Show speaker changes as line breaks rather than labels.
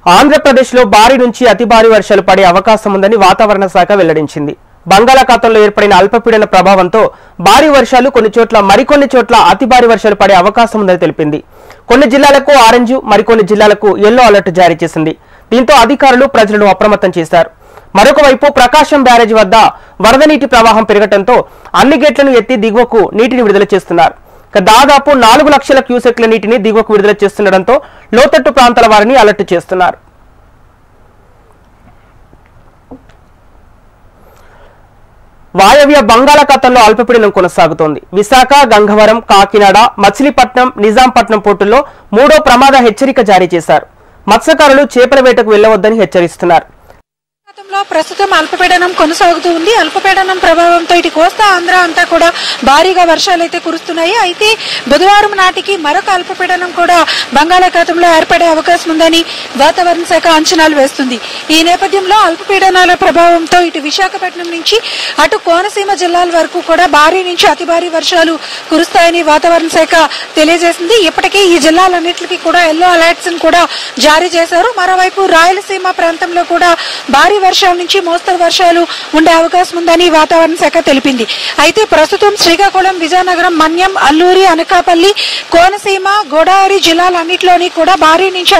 ఆంధ్రప్రదేశ్లో భారీ నుంచి అతి భారీ వర్షాలు పడే అవకాశం ఉందని వాతావరణ శాఖ వెల్లడించింది. బంగాళాఖాతంలో ఏర్పడిన అల్పపీడన ప్రభావంతో భారీ వర్షాలు కొన్ని చోట్ల మరికొన్ని చోట్ల అతి భారీ వర్షాలు పడే అవకాశం ఉందని తెలిపింది. కొన్ని జిల్లాలకు ఆరెంజ్, మరికొన్ని జిల్లాలకు యెల్లో అలర్ట్ జారీ చేసింది. దీంతో అధికారులు ప్రజలను అప్రమత్తం చేశారు. మరొక వైపు ప్రకాశం బ్యారేజ్ వద్ద వరద నీటి ప్రవాహం పెరగడంతో అన్ని గేట్లను ఎత్తి దిగువకు నీటిని విడుదల చేస్తున్నారు. దాదాపు 4 లక్షల క్యూసెక్ల నీటిని దిగువకు విడుదల చేస్తుండటంతో లోతట్టు ప్రాంతాల వారిని అలర్ట్ చేస్తున్నారు. వాయవ్య బంగాళాఖాతంలో అల్పపీడనం కొనసాగుతోంది. విశాఖ, గంగవరం, కాకినాడ, మచిలీపట్నం, నిజాంపట్నం పోర్టుల్లో 3వ ప్రమాద హెచ్చరిక జారీ చేశారు. మత్స్యకారులు చేపల వేటకు వెళ్లవద్దని హెచ్చరిస్తున్నారు.
ప్రస్తుతం అల్పపీడనం కొనసాగుతూ ఉంది. అల్పపీడనం ప్రభావంతో ఇటు కోస్తా ఆంధ్ర అంతా కూడా భారీగా వర్షాలు అయితే కురుస్తున్నాయి. అయితే బుధవారం నాటికి మరొక అల్పపీడనం కూడా బంగాళాఖాతంలో ఏర్పడే అవకాశం ఉందని వాతావరణ శాఖ అంచనాలు వేస్తుంది. ఈ నేపథ్యంలో అల్పపీడనాల ప్రభావంతో ఇటు విశాఖపట్నం నుంచి అటు కోనసీమ జిల్లాల వరకు కూడా భారీ నుంచి అతి భారీ వర్షాలు కురుస్తాయని వాతావరణ శాఖ తెలియజేసింది. ఇప్పటికే ఈ జిల్లాలన్నింటికి కూడా యెల్లో అలర్ట్స్ కూడా జారీ చేశారు. మరోవైపు రాయలసీమ ప్రాంతంలో కూడా భారీ వర్షాల నుంచి మోస్తరు వర్షాలు ఉండే అవకాశం ఉందని వాతావరణ శాఖ తెలిపింది. అయితే ప్రస్తుతం శ్రీకాకుళం, విజయనగరం, మన్యం, అల్లూరి, అనకాపల్లి, కోనసీమ, గోదావరి జిల్లాలన్నింటిలోని కూడా భారీ నుంచి